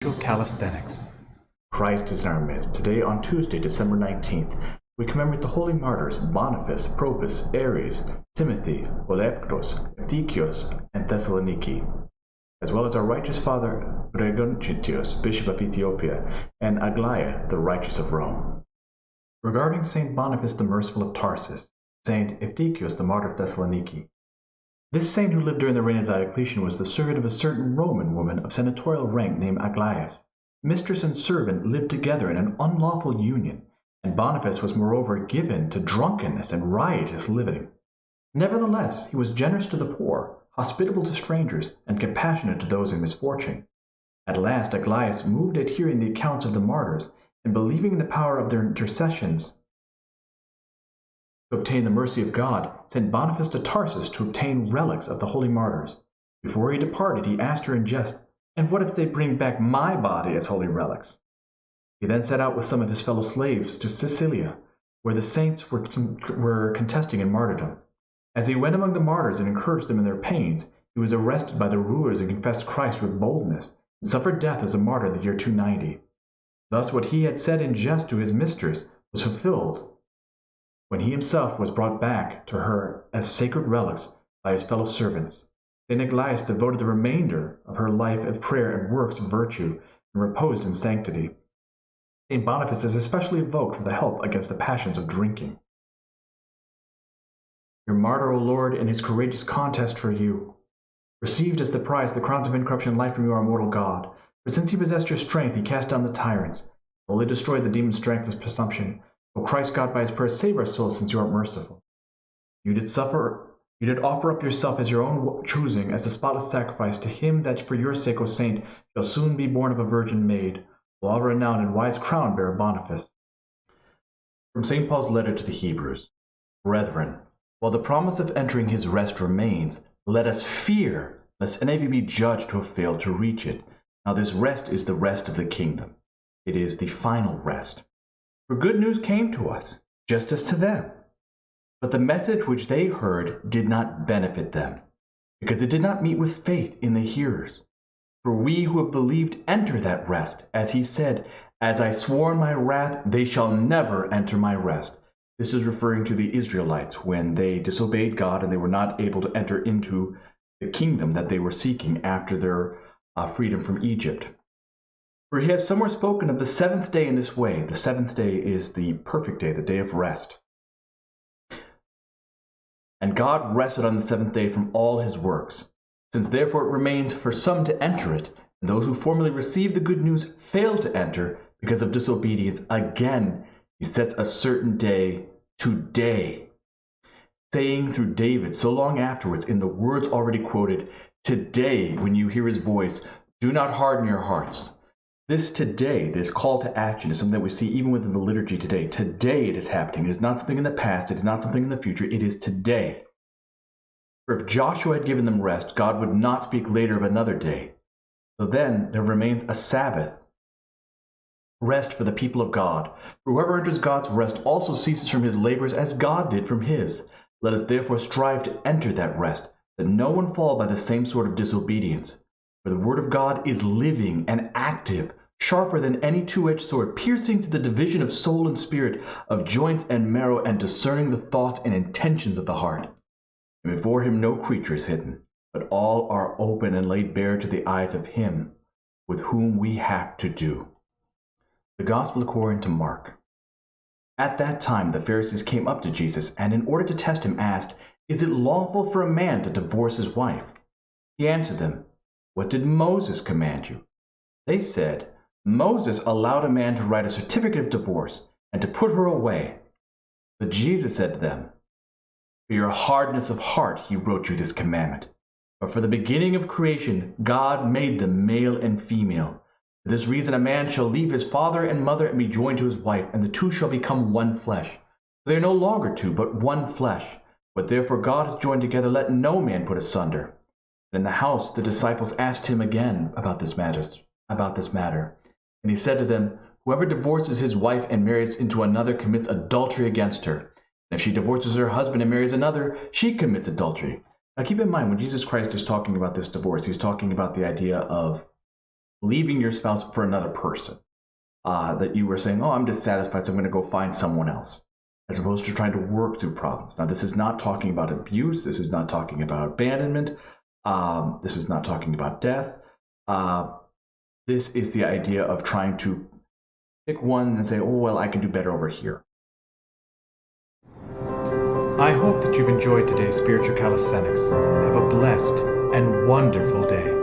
Calisthenics. Christ is in our midst. Today, on Tuesday, December 19th, we commemorate the holy martyrs Boniface, Probus, Aries, Timothy, Polyeuktos, Eutychios, and Thessaloniki, as well as our righteous father Gregentius, Bishop of Ethiopia, and Aglaia, the righteous of Rome. Regarding Saint Boniface the Merciful of Tarsus, Saint Eutychios the martyr of Thessaloniki. This saint who lived during the reign of Diocletian was the servant of a certain Roman woman of senatorial rank named Aglaia. Mistress and servant lived together in an unlawful union, and Boniface was moreover given to drunkenness and riotous living. Nevertheless, he was generous to the poor, hospitable to strangers, and compassionate to those in misfortune. At last Aglaia, moved at hearing the accounts of the martyrs, and believing in the power of their intercessions to obtain the mercy of God, sent Boniface to Tarsus to obtain relics of the holy martyrs. Before he departed, he asked her in jest, "And what if they bring back my body as holy relics?" He then set out with some of his fellow slaves to Sicilia, where the saints were contesting in martyrdom. As he went among the martyrs and encouraged them in their pains, he was arrested by the rulers and confessed Christ with boldness, and suffered death as a martyr in the year 290. Thus what he had said in jest to his mistress was fulfilled, when he himself was brought back to her as sacred relics by his fellow servants. St. Aglaia devoted the remainder of her life of prayer and works of virtue, and reposed in sanctity. St. Boniface is especially invoked for the help against the passions of drinking. Your martyr, O Lord, in his courageous contest for you, received as the prize the crowns of incorruption and life from your immortal God. For since he possessed your strength, he cast down the tyrants, fully destroyed the demon's strengthless presumption. O Christ God, by his prayer, save our souls, since you are merciful. You did offer up yourself as your own choosing, as a spotless sacrifice to him that for your sake, O saint, shall soon be born of a virgin maid, will all renowned and wise crown bear Boniface. From St. Paul's letter to the Hebrews. Brethren, while the promise of entering his rest remains, let us fear, lest any of you be judged to have failed to reach it. Now this rest is the rest of the kingdom. It is the final rest. For good news came to us, just as to them. But the message which they heard did not benefit them, because it did not meet with faith in the hearers. For we who have believed enter that rest, as he said, "As I swore in my wrath, they shall never enter my rest." This is referring to the Israelites when they disobeyed God and they were not able to enter into the kingdom that they were seeking after their freedom from Egypt. For he has somewhere spoken of the seventh day in this way. The seventh day is the perfect day, the day of rest. And God rested on the seventh day from all his works. Since therefore it remains for some to enter it, and those who formerly received the good news failed to enter because of disobedience, again he sets a certain day, today, saying through David so long afterwards in the words already quoted, "Today, when you hear his voice, do not harden your hearts." This today, this call to action, is something that we see even within the liturgy today. Today it is happening. It is not something in the past. It is not something in the future. It is today. For if Joshua had given them rest, God would not speak later of another day. So then there remains a Sabbath, rest for the people of God. For whoever enters God's rest also ceases from his labors as God did from his. Let us therefore strive to enter that rest, that no one fall by the same sort of disobedience. For the word of God is living and active, sharper than any two-edged sword, piercing to the division of soul and spirit, of joints and marrow, and discerning the thoughts and intentions of the heart. And before him no creature is hidden, but all are open and laid bare to the eyes of him with whom we have to do. The Gospel according to Mark. At that time the Pharisees came up to Jesus, and in order to test him asked, "Is it lawful for a man to divorce his wife?" He answered them, "What did Moses command you?" They said, "Moses allowed a man to write a certificate of divorce and to put her away." But Jesus said to them, "For your hardness of heart he wrote you this commandment. But for the beginning of creation God made them male and female. For this reason a man shall leave his father and mother and be joined to his wife, and the two shall become one flesh. They are no longer two, but one flesh. What therefore God has joined together, let no man put asunder." In the house the disciples asked him again about this matter. And he said to them, "Whoever divorces his wife and marries into another commits adultery against her. And if she divorces her husband and marries another, she commits adultery." Now keep in mind, when Jesus Christ is talking about this divorce, he's talking about the idea of leaving your spouse for another person. That you were saying, oh, I'm dissatisfied, so I'm going to go find someone else, as opposed to trying to work through problems. Now, this is not talking about abuse. This is not talking about abandonment. This is not talking about death. This is the idea of trying to pick one and say, oh, well, I can do better over here. I hope that you've enjoyed today's Spiritual Calisthenics. Have a blessed and wonderful day.